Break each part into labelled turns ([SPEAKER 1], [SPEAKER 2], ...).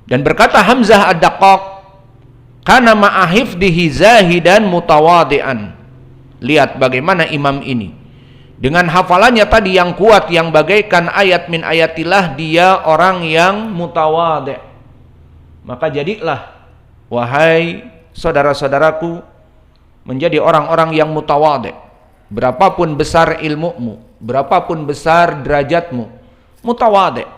[SPEAKER 1] Dan berkata Hamzah Ad-Daqqaq, kana ma'ahifdihi zahidan mutawadi'an. Lihat bagaimana imam ini, dengan hafalannya tadi yang kuat, yang bagaikan ayat min ayatillah, dia orang yang mutawadi'. Maka jadilah, wahai saudara-saudaraku, menjadi orang-orang yang mutawadi'. Berapapun besar ilmumu, berapapun besar derajatmu, mutawadi'.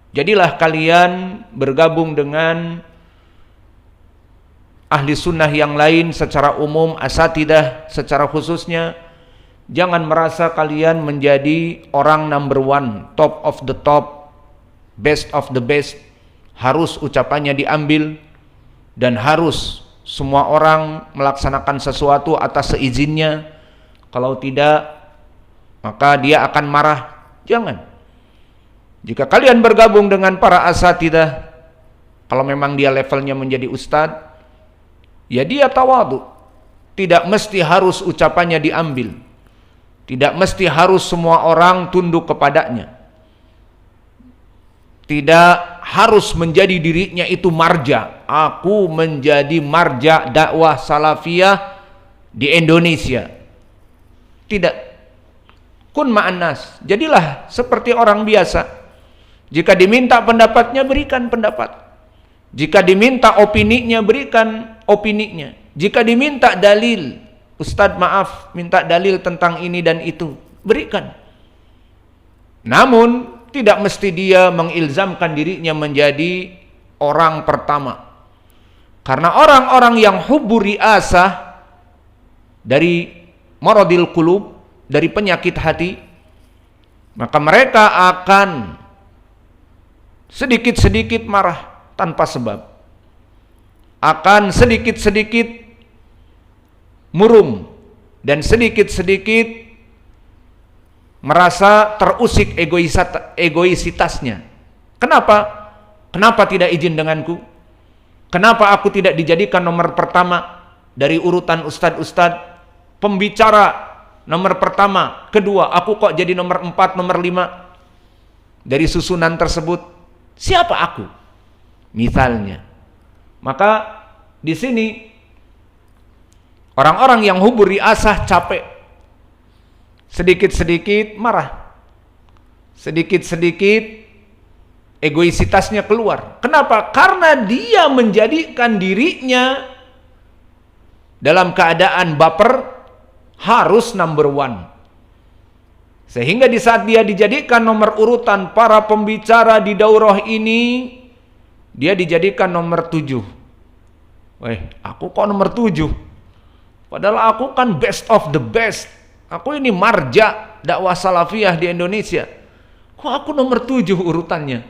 [SPEAKER 1] Jadilah kalian bergabung dengan ahli sunnah yang lain secara umum, asatidah secara khususnya. Jangan merasa kalian menjadi orang number one, top of the top, best of the best. Harus ucapannya diambil dan harus semua orang melaksanakan sesuatu atas seizinnya. Kalau tidak, maka dia akan marah. Jangan. Jika kalian bergabung dengan para asatidah, kalau memang dia levelnya menjadi ustadz, ya dia tawadu. Tidak mesti harus ucapannya diambil. Tidak mesti harus semua orang tunduk kepadanya. Tidak harus menjadi dirinya itu marja. Aku menjadi marja dakwah salafiyah di Indonesia. Tidak. Kun ma'annas. Jadilah seperti orang biasa. Jika diminta pendapatnya, berikan pendapat. Jika diminta opininya, berikan opininya. Jika diminta dalil, Ustadz maaf, minta dalil tentang ini dan itu, berikan. Namun tidak mesti dia mengilzamkan dirinya menjadi orang pertama. Karena orang-orang yang hubbu riasah, dari maradil qulub, dari penyakit hati, maka mereka akan sedikit-sedikit marah tanpa sebab, akan sedikit-sedikit murung, dan sedikit-sedikit merasa terusik egoisitasnya. Kenapa? Kenapa tidak izin denganku? Kenapa aku tidak dijadikan nomor pertama dari urutan ustadz-ustadz, pembicara nomor pertama, kedua, aku kok jadi nomor 4, nomor 5 dari susunan tersebut? Siapa aku? Misalnya. Maka di sini orang-orang yang hubur riasah capek. Sedikit-sedikit marah. Sedikit-sedikit egoisitasnya keluar. Kenapa? Karena dia menjadikan dirinya dalam keadaan baper, harus number one. Sehingga di saat dia dijadikan nomor urutan para pembicara di daurah ini, dia dijadikan nomor 7. Weh, aku kok nomor 7? Padahal aku kan best of the best. Aku ini marja dakwah salafiyah di Indonesia. Kok aku nomor 7 urutannya?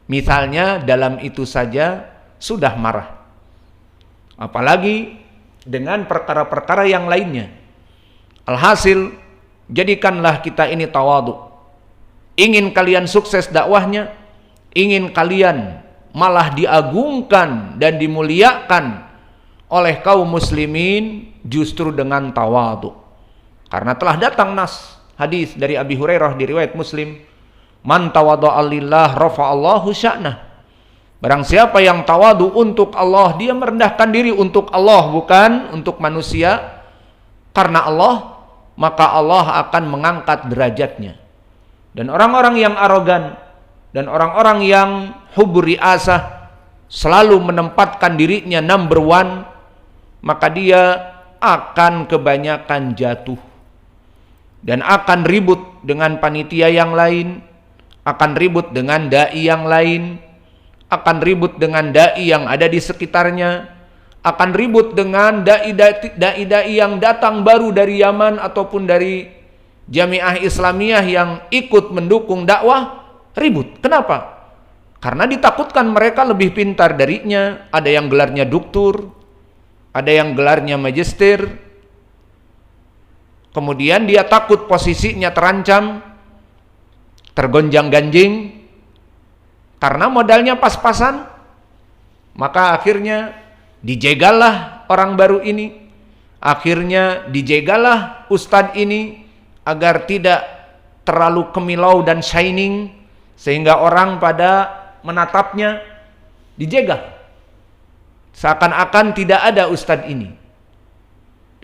[SPEAKER 1] Misalnya dalam itu saja sudah marah. Apalagi dengan perkara-perkara yang lainnya. Alhasil, jadikanlah kita ini tawadu. Ingin kalian sukses dakwahnya, ingin kalian malah diagungkan dan dimuliakan oleh kaum muslimin, justru dengan tawadu. Karena telah datang nas hadis dari Abi Hurairah di riwayat Muslim, man tawadha'a lillah rafa'allahu sya'nah. Barang siapa yang tawadu untuk Allah, dia merendahkan diri untuk Allah, bukan untuk manusia. Karena Allah, maka Allah akan mengangkat derajatnya. Dan orang-orang yang arogan dan orang-orang yang hubur riasah, selalu menempatkan dirinya number one, maka dia akan kebanyakan jatuh dan akan ribut dengan panitia yang lain, akan ribut dengan dai yang lain, akan ribut dengan dai yang ada di sekitarnya, akan ribut dengan dai-dai yang datang baru dari Yaman ataupun dari Jamiah Islamiyah yang ikut mendukung dakwah. Ribut. Kenapa? Karena ditakutkan mereka lebih pintar darinya. Ada yang gelarnya doktur, ada yang gelarnya magister. Kemudian dia takut posisinya terancam, tergonjang-ganjing karena modalnya pas-pasan. Maka akhirnya dijegallah orang baru ini, akhirnya dijegallah ustadz ini agar tidak terlalu kemilau dan shining, sehingga orang pada menatapnya. dijegal. Seakan-akan tidak ada ustadz ini.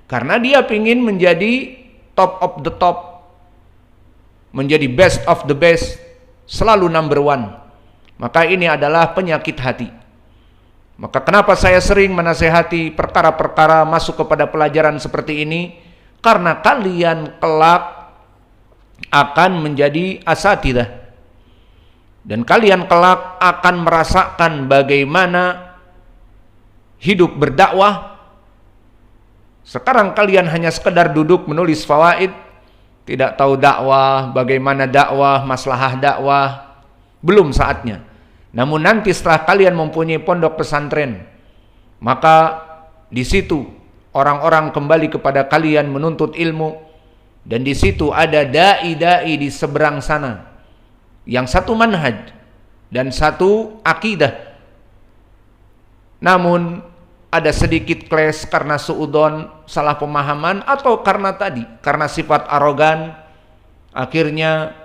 [SPEAKER 1] Karena dia ingin menjadi top of the top, menjadi best of the best, selalu number one. Maka ini adalah penyakit hati. Maka kenapa saya sering menasehati perkara-perkara masuk kepada pelajaran seperti ini? Karena kalian kelak akan menjadi asatidzah. Dan kalian kelak akan merasakan bagaimana hidup berdakwah. Sekarang kalian hanya sekedar duduk menulis fawaid, tidak tahu dakwah, bagaimana dakwah, maslahah dakwah. Belum saatnya. Namun nanti setelah kalian mempunyai pondok pesantren, maka di situ orang-orang kembali kepada kalian menuntut ilmu, dan di situ ada dai-dai di seberang sana yang satu manhaj dan satu akidah. Namun ada sedikit clash karena suudon, salah pemahaman, atau karena sifat arogan, akhirnya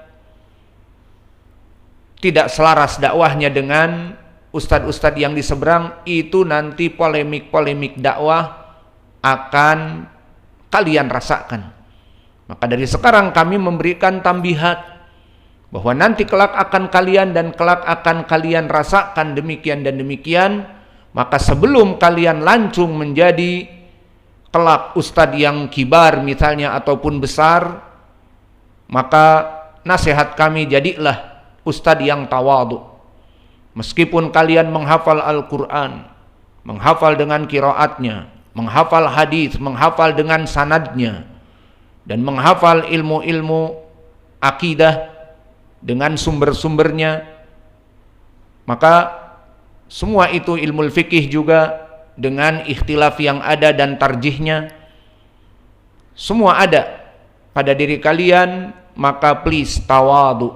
[SPEAKER 1] tidak selaras dakwahnya dengan ustadz-ustadz yang di seberang. Itu nanti polemik-polemik dakwah akan kalian rasakan. Maka dari sekarang kami memberikan tambihat bahwa nanti kelak akan kalian dan kelak akan kalian rasakan demikian dan demikian. Maka sebelum kalian lancung menjadi kelak ustadz yang kibar misalnya ataupun besar, maka nasihat kami, jadilah ustadz yang tawadhu. Meskipun kalian menghafal Al-Quran, menghafal dengan qiraatnya, menghafal hadis, menghafal dengan sanadnya, dan menghafal ilmu-ilmu akidah dengan sumber-sumbernya, maka semua itu ilmu fikih juga dengan ikhtilaf yang ada dan tarjihnya, semua ada pada diri kalian. Maka please tawadhu.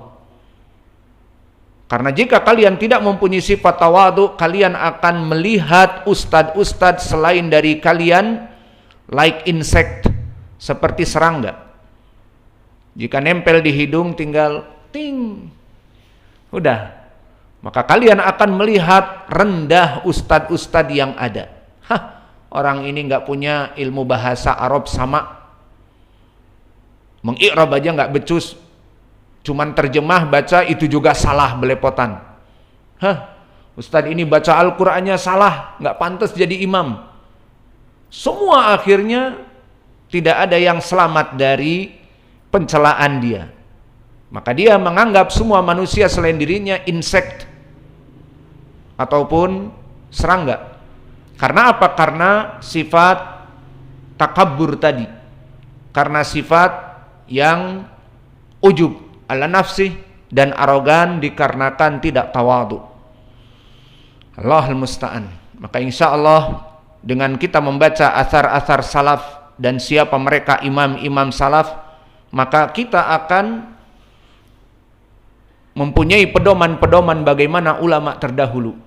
[SPEAKER 1] Karena jika kalian tidak mempunyai sifat tawadhu, kalian akan melihat ustadz-ustadz selain dari kalian like insect, seperti serangga. Jika nempel di hidung tinggal ting, udah. Maka kalian akan melihat rendah ustadz-ustadz yang ada. Orang ini nggak punya ilmu bahasa Arab sama, mengi'rab aja nggak becus, cuman terjemah baca itu juga salah belepotan. Ustadz ini baca Al-Qur'annya salah, nggak pantas jadi imam. Semua akhirnya tidak ada yang selamat dari pencelaan dia. Maka dia menganggap semua manusia selain dirinya insect ataupun serangga. Karena apa? Karena sifat takabbur tadi, karena sifat yang ujub ala nafsih dan arogan dikarenakan tidak tawadhu. Allahul musta'an. Maka insya Allah dengan kita membaca asar-asar salaf dan siapa mereka imam-imam salaf, maka kita akan mempunyai pedoman-pedoman bagaimana ulama terdahulu.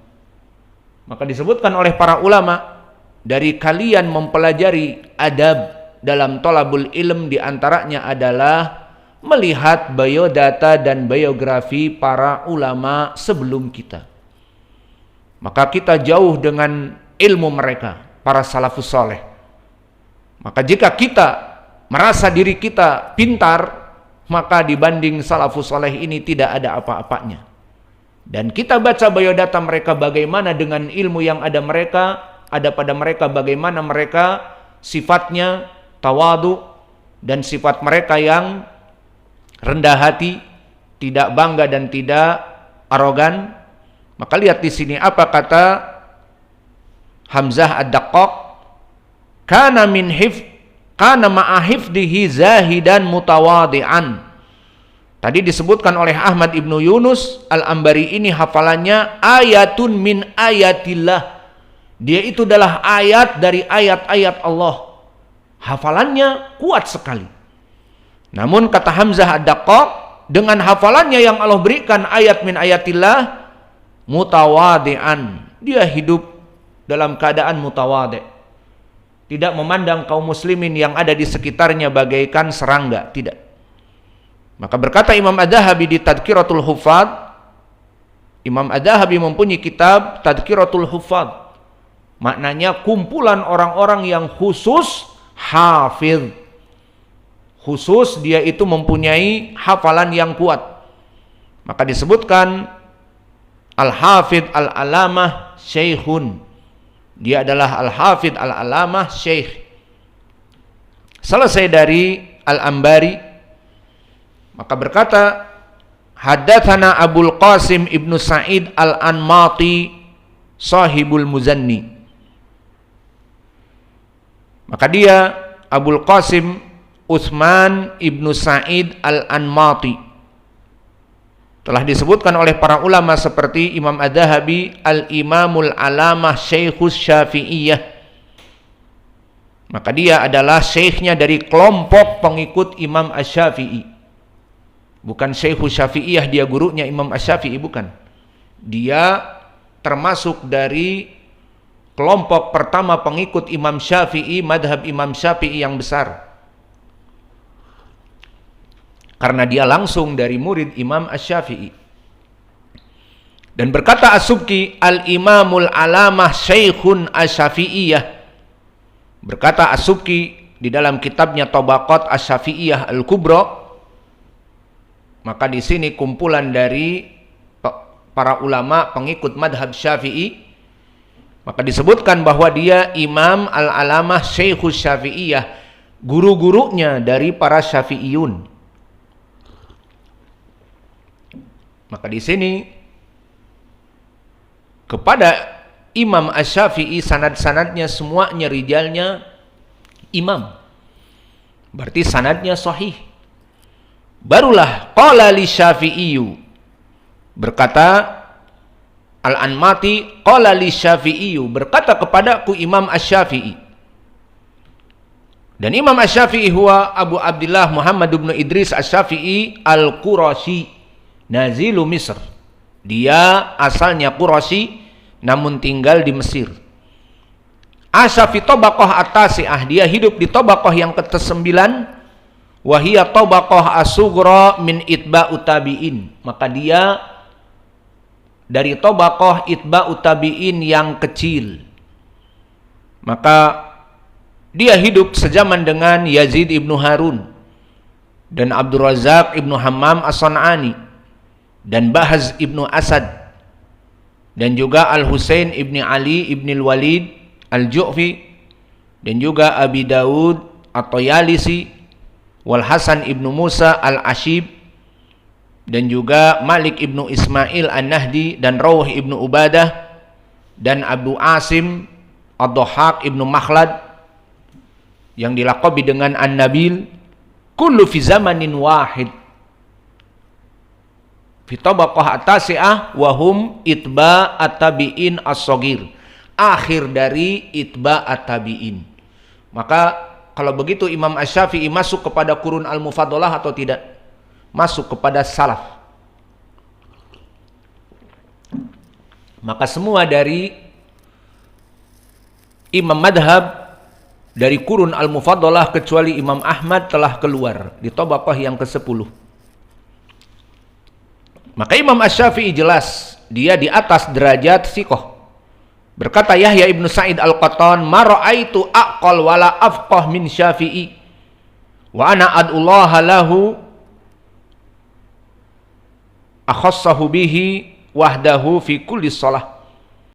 [SPEAKER 1] Maka disebutkan oleh para ulama, dari kalian mempelajari adab dalam thalabul ilm, diantaranya adalah melihat biodata dan biografi para ulama sebelum kita. Maka kita jauh dengan ilmu mereka, para salafus saleh. Maka jika kita merasa diri kita pintar, maka dibanding salafus saleh ini tidak ada apa-apanya. Dan kita baca biodata mereka, bagaimana dengan ilmu yang ada pada mereka, bagaimana mereka sifatnya tawadhu dan sifat mereka yang rendah hati, tidak bangga dan tidak arogan. Maka lihat di sini apa kata Hamzah Ad-Daqqaq, kana ma'a hifdihi zahidan mutawadi'an. Tadi disebutkan oleh Ahmad Ibnu Yunus Al-Ambari, ini hafalannya ayatun min ayatillah. Dia itu adalah ayat dari ayat-ayat Allah. Hafalannya kuat sekali. Namun kata Hamzah Ad-Daqqaq, dengan hafalannya yang Allah berikan ayat min ayatillah, mutawadi'an. Dia hidup dalam keadaan mutawadi'. Tidak memandang kaum muslimin yang ada di sekitarnya bagaikan serangga, tidak. Maka berkata Imam Adz-Dzahabi di Tadhkiratul Huffaz, Imam Adz-Dzahabi mempunyai kitab Tadhkiratul Huffaz. Maknanya kumpulan orang-orang yang khusus hafidh. Khusus dia itu mempunyai hafalan yang kuat. Maka disebutkan Al-Hafidh Al-Alamah Syekhun. Dia adalah Al-Hafidh Al-Alamah Syekh. Selesai dari Al-Ambari, maka berkata, haddatsana Abul Qasim Ibnu Sa'id Al-Anmati sahibul Muzanni. Maka dia Abul Qasim Utsman Ibnu Sa'id Al-Anmati telah disebutkan oleh para ulama seperti Imam Adz-Dzahabi Al-Imamul Alamah Syekhus Syafi'iyah. Maka dia adalah syekhnya dari kelompok pengikut Imam Asy-Syafi'i. Bukan Syekhus Syafi'iyah dia gurunya Imam Asy-Syafi'i, bukan. Dia termasuk dari kelompok pertama pengikut Imam Syafi'i, madhab Imam Syafi'i yang besar. Karena dia langsung dari murid Imam Asy-Syafi'i. Dan berkata As-Subki, Al-Imamul Alamah Syekhun Asy-Syafi'iyah. Berkata As-Subki di dalam kitabnya Tabaqat Asy-Syafi'iyah Al-Kubra, maka di sini kumpulan dari para ulama pengikut madhab Syafi'i, maka disebutkan bahwa dia Imam Al-Alamah Syekhus Syafi'iyah, guru-gurunya dari para Syafi'iyun. Maka di sini kepada Imam Asy-Syafi'i sanad-sanadnya semuanya rijalnya imam. Berarti sanadnya sahih. Barulah qala li Syafi'iyu. Berkata Al-Anmati, qala li Syafi'iyu, berkata kepadaku Imam Asy-Syafi'i. Dan Imam Asy-Syafi'i huwa Abu Abdullah Muhammad bin Idris Asy-Syafi'i Al-Qurashi nazilu Misr. Dia asalnya Qurashi namun tinggal di Mesir. Asya fi tabaqah at-tasi'ah, dia hidup di tabaqah yang ke-9, wa hiya tabaqah as-sughra min itba'ut tabi'in. Maka dia dari tabaqah itba'ut tabi'in yang kecil. Maka dia hidup sejaman dengan Yazid ibnu Harun dan Abdul Razak ibnu Hammam As-San'ani dan Bahz ibnu Asad dan juga Al-Husain ibni Ali ibni Al-Walid Al-Ju'fi dan juga Abi Daud At-Tayalisi wal Hasan ibnu Musa Al-Ashib dan juga Malik ibnu Ismail An-Nahdi dan Rawh ibnu Ubadah dan Abu Asim Ad-Dhahhak ibnu Makhlad yang dilaqabi dengan An-Nabil, kullu fi zamanin wahid fi tabaqah at-tasi'ah wa hum itba at-tabi'in as-shaghir, akhir dari itba at-tabi'in. Maka kalau begitu Imam Asy-Syafi'i masuk kepada kurun al-mufaddalah atau tidak? Masuk kepada salaf. Maka semua dari imam madhab dari kurun al-mufaddalah kecuali Imam Ahmad telah keluar di tabaqah yang ke-10. Maka Imam Asy-Syafi'i jelas dia di atas derajat thiqah. Berkata Yahya ibnu Sa'id Al-Qattan, ma ra'aitu aqal wala afqah min Syafi'i wa ana ad'ullaha lahu akhassahu bihi wahdahu fi kulli shalah.